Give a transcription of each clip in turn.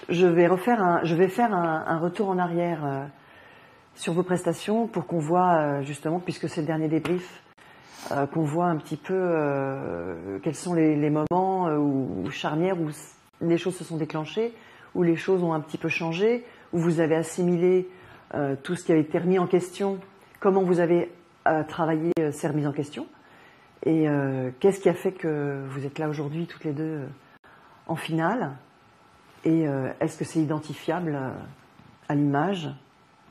je vais faire un retour en arrière sur vos prestations pour qu'on voit justement, puisque c'est le dernier débrief, qu'on voit un petit peu quels sont les moments où charnières, où les choses se sont déclenchées, où les choses ont un petit peu changé, où vous avez assimilé tout ce qui avait été remis en question, comment vous avez travaillé ces remises en question, et qu'est-ce qui a fait que vous êtes là aujourd'hui toutes les deux en finale, et est-ce que c'est identifiable à l'image,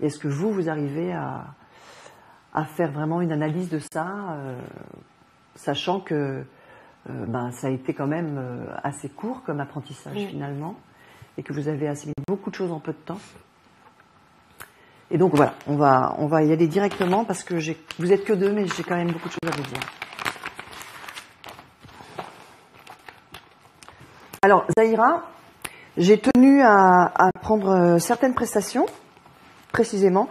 et est-ce que vous arrivez à faire vraiment une analyse de ça, sachant que ça a été quand même assez court comme apprentissage finalement, et que vous avez assimilé beaucoup de choses en peu de temps. Et donc voilà, on va y aller directement parce que vous êtes que deux, mais j'ai quand même beaucoup de choses à vous dire. Alors Zahira, j'ai tenu à prendre certaines prestations, précisément,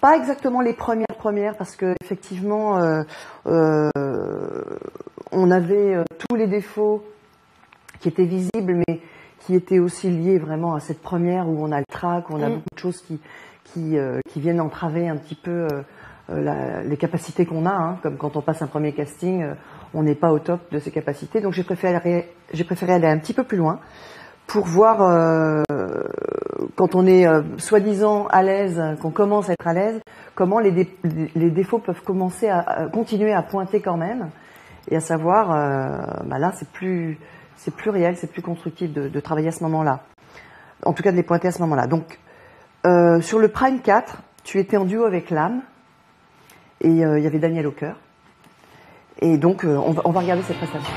pas exactement les premières, parce que effectivement, on avait tous les défauts qui étaient visibles, mais qui étaient aussi liés vraiment à cette première où on a le trac, où on a beaucoup de choses qui viennent entraver un petit peu les capacités qu'on a, hein, comme quand on passe un premier casting, on n'est pas au top de ses capacités. Donc j'ai préféré aller un petit peu plus loin pour voir quand on est soi-disant à l'aise, qu'on commence à être à l'aise, comment les défauts peuvent continuer à pointer quand même, et à savoir, là c'est plus réel, c'est plus constructif de travailler à ce moment-là. En tout cas de les pointer à ce moment-là. Donc sur le Prime 4, tu étais en duo avec Lame, et il y avait Daniel au chœur. Et donc on va regarder cette prestation.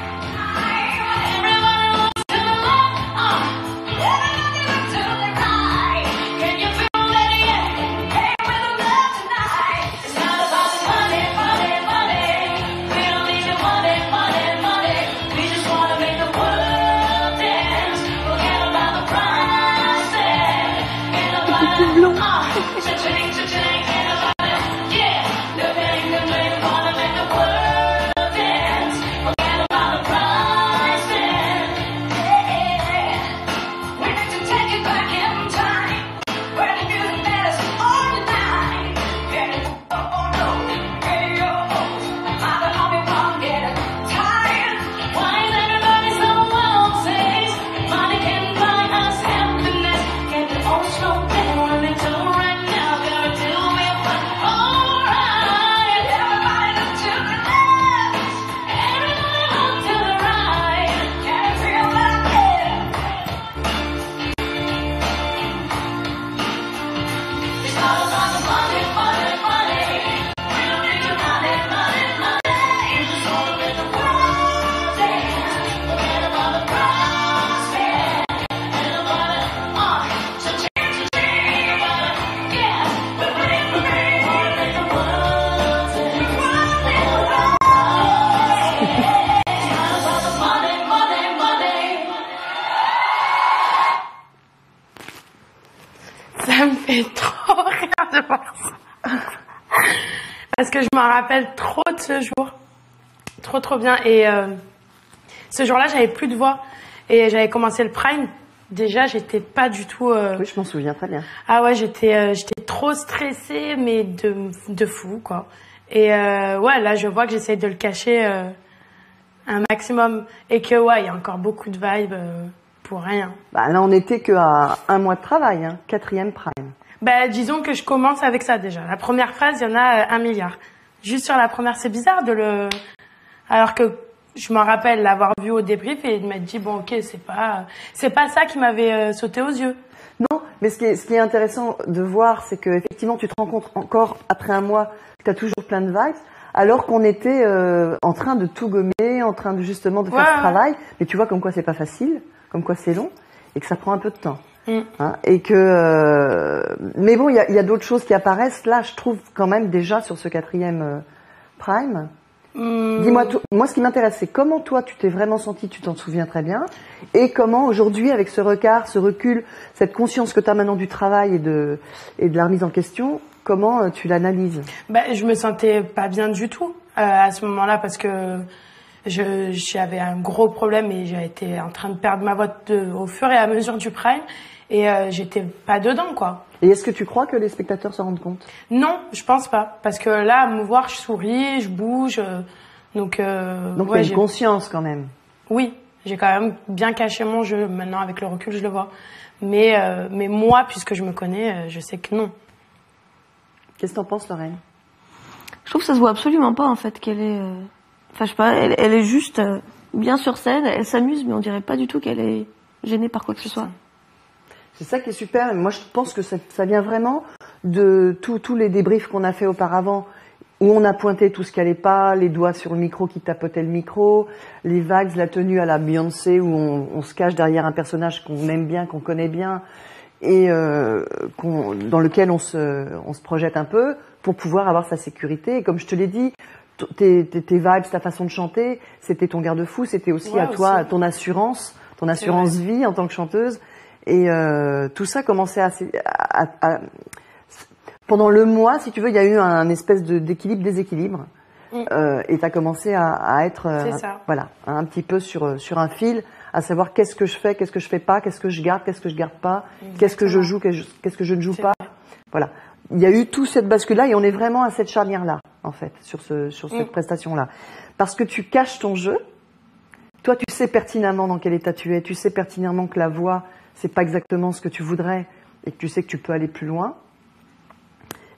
Ça me fait trop rire de voir ça. Parce que je m'en rappelle trop de ce jour. Trop bien. Et ce jour-là, j'avais plus de voix. Et j'avais commencé le Prime. Déjà, j'étais pas du tout... Oui, je m'en souviens très bien. Ah ouais, j'étais trop stressée, mais de fou, quoi. Et là, je vois que j'essaie de le cacher un maximum. Et que, il y a encore beaucoup de vibes pour rien. Là, on n'était qu'à un mois de travail, hein, 4e Prime. Disons que je commence avec ça déjà. La première phrase, il y en a 1 milliard. Juste sur la première, c'est bizarre de le... Alors que je m'en rappelle l'avoir vu au débrief et de m'être dit, bon, ok, c'est pas ça qui m'avait sauté aux yeux. Non, mais ce qui est intéressant de voir, c'est que effectivement, tu te rends compte encore après un mois que tu as toujours plein de vibes, alors qu'on était en train de tout gommer, en train de justement de faire ce travail. Mais tu vois comme quoi c'est pas facile, comme quoi c'est long, et que ça prend un peu de temps. Hein, et que, mais bon, il y a d'autres choses qui apparaissent là, je trouve quand même déjà sur ce 4e Prime. Dis-moi, moi ce qui m'intéresse, c'est comment toi tu t'es vraiment senti, tu t'en souviens très bien, et comment aujourd'hui avec ce regard, ce recul, cette conscience que tu as maintenant du travail et de la remise en question, comment tu l'analyses? Je me sentais pas bien du tout à ce moment-là parce que j'avais un gros problème et j'ai été en train de perdre ma voix au fur et à mesure du Prime. Et j'étais pas dedans, quoi. Et est-ce que tu crois que les spectateurs se rendent compte? Non, je pense pas. Parce que là, à me voir, je souris, je bouge. Donc, Donc ouais, t'as une conscience quand même. Oui, j'ai quand même bien caché mon jeu. Maintenant, avec le recul, je le vois. Mais moi, puisque je me connais, je sais que non. Qu'est-ce que t'en penses, Lorraine? Je trouve que ça se voit absolument pas, en fait, qu'elle est... Enfin, je sais pas, elle est juste bien sur scène, elle s'amuse, mais on dirait pas du tout qu'elle est gênée par quoi que ce soit. C'est ça qui est super. Moi, je pense que ça vient vraiment de tous les débriefs qu'on a fait auparavant, où on a pointé tout ce qui allait pas, les doigts sur le micro qui tapotaient le micro, les vagues, la tenue à la Beyoncé, où on se cache derrière un personnage qu'on aime bien, qu'on connaît bien, et dans lequel on se projette un peu pour pouvoir avoir sa sécurité. Et comme je te l'ai dit, tes vibes, ta façon de chanter, c'était ton garde-fou, c'était aussi à toi, ton assurance vie en tant que chanteuse. Et tout ça commençait pendant le mois, si tu veux, il y a eu un espèce déséquilibre. Et tu as commencé à être voilà, un petit peu sur un fil, à savoir qu'est-ce que je fais pas, qu'est-ce que je garde pas, qu'est-ce que je joue, qu'est-ce que je ne joue pas. Voilà. Il y a eu tout cette bascule-là et on est vraiment à cette charnière-là, en fait, sur cette prestation-là. Parce que tu caches ton jeu. Toi, tu sais pertinemment dans quel état tu es. Tu sais pertinemment que la voix, c'est pas exactement ce que tu voudrais et que tu sais que tu peux aller plus loin.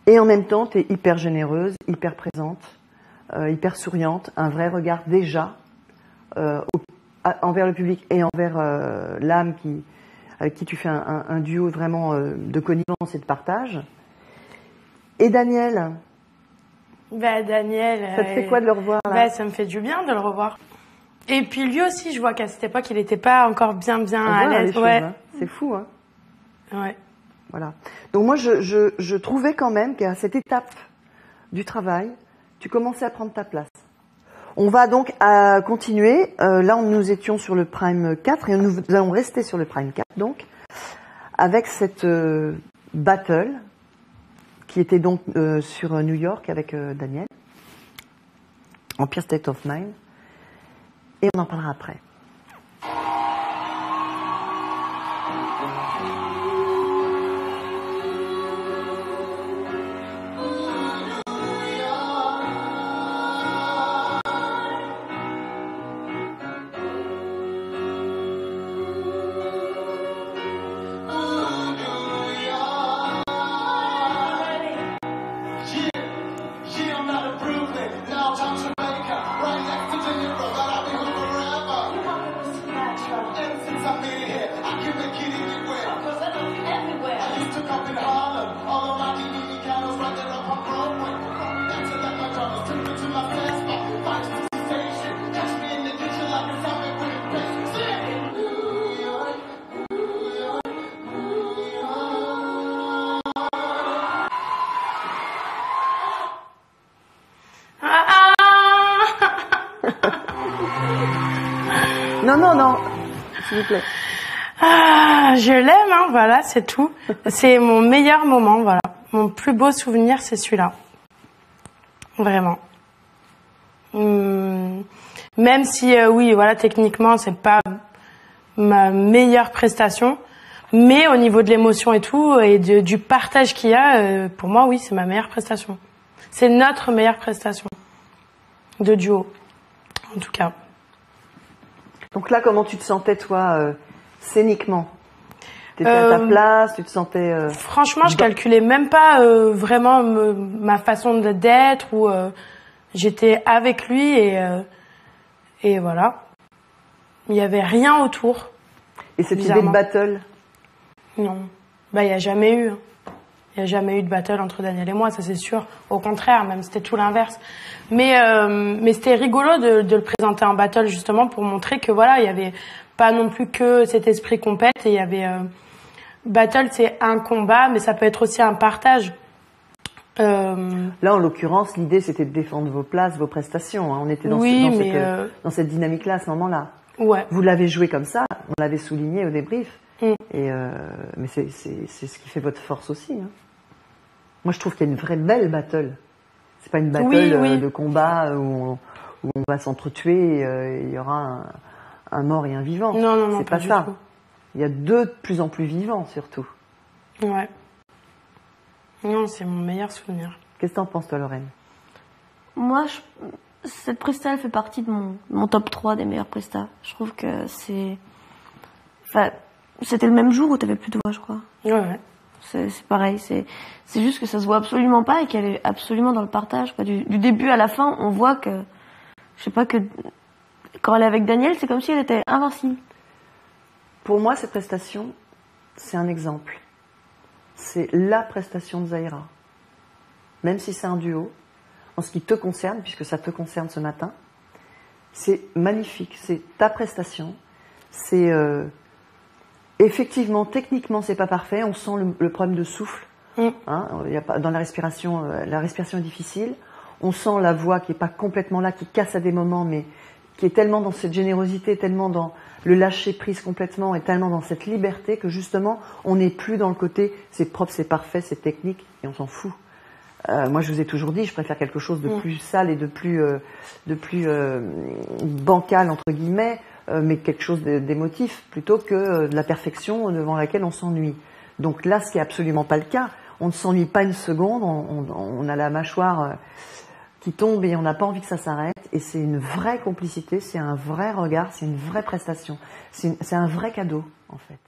Et en même temps, tu es hyper généreuse, hyper présente, hyper souriante, un vrai regard déjà envers le public et envers l'âme avec qui tu fais un duo vraiment de connivence et de partage. Et Daniel? Daniel... Ça te fait quoi de le revoir là? Ça me fait du bien de le revoir. Et puis lui aussi, je vois qu'à cette époque, il n'était pas encore bien à l'aise. Ouais. Hein. C'est fou, hein? Ouais. Voilà. Donc moi, je trouvais quand même qu'à cette étape du travail, tu commençais à prendre ta place. On va donc continuer. Là, nous étions sur le Prime 4 et nous allons rester sur le Prime 4, donc, avec cette battle qui était donc sur New York avec Daniel, Empire State of Mind. Et on en parlera après. Non, s'il vous plaît. Je l'aime, hein, voilà, c'est tout. C'est mon meilleur moment, voilà. Mon plus beau souvenir, c'est celui-là. Vraiment. Même si, oui, voilà, techniquement, c'est pas ma meilleure prestation, mais au niveau de l'émotion et tout, et du partage qu'il y a, pour moi, oui, c'est ma meilleure prestation. C'est notre meilleure prestation de duo, en tout cas. Donc là, comment tu te sentais, toi, scéniquement? T'étais à ta place, tu te sentais... Franchement, je calculais même pas vraiment ma façon d'être, ou j'étais avec lui et voilà. Il y avait rien autour. Et cette idée de battle? Non. Il y a jamais eu. Il y a jamais eu de battle entre Daniel et moi, ça c'est sûr. Au contraire, même c'était tout l'inverse. Mais c'était rigolo de le présenter en battle justement pour montrer que voilà, il y avait pas non plus que cet esprit compète, et il y avait battle, c'est un combat, mais ça peut être aussi un partage. Là, en l'occurrence, l'idée c'était de défendre vos places, vos prestations. Hein. On était dans cette dynamique-là à ce moment-là. Ouais. Vous l'avez joué comme ça, on l'avait souligné au débrief. Et mais c'est ce qui fait votre force aussi. Hein. Moi, je trouve qu'il y a une vraie belle battle. C'est pas une battle de combat où on va s'entretuer et il y aura un mort et un vivant. Non, c'est pas ça. Il y a deux de plus en plus vivants, surtout. Ouais. Non, c'est mon meilleur souvenir. Qu'est-ce que t'en penses, toi, Lorraine? Moi, cette presta, elle fait partie de mon top 3 des meilleures prestas. Je trouve que c'est... Enfin, c'était le même jour où t'avais plus de voix, je crois. Ouais. C'est pareil, c'est juste que ça se voit absolument pas et qu'elle est absolument dans le partage, quoi. Du début à la fin, on voit que... Je sais pas, que quand elle est avec Daniel, c'est comme si elle était invincible. Pour moi, cette prestation, c'est un exemple. C'est la prestation de Zahira. Même si c'est un duo, en ce qui te concerne, puisque ça te concerne ce matin, c'est magnifique. C'est ta prestation. C'est effectivement, techniquement, c'est pas parfait. On sent le problème de souffle. Hein, y a pas, dans la respiration est difficile. On sent la voix qui est pas complètement là, qui casse à des moments, mais qui est tellement dans cette générosité, tellement dans le lâcher prise complètement, et tellement dans cette liberté que justement, on n'est plus dans le côté c'est propre, c'est parfait, c'est technique, et on s'en fout. Moi, je vous ai toujours dit, je préfère quelque chose de plus sale et de plus bancal entre guillemets, mais quelque chose d'émotif plutôt que de la perfection devant laquelle on s'ennuie. Donc là, ce qui est absolument pas le cas. On ne s'ennuie pas une seconde. On a la mâchoire qui tombe et on n'a pas envie que ça s'arrête. Et c'est une vraie complicité, c'est un vrai regard, c'est une vraie prestation, c'est un vrai cadeau en fait.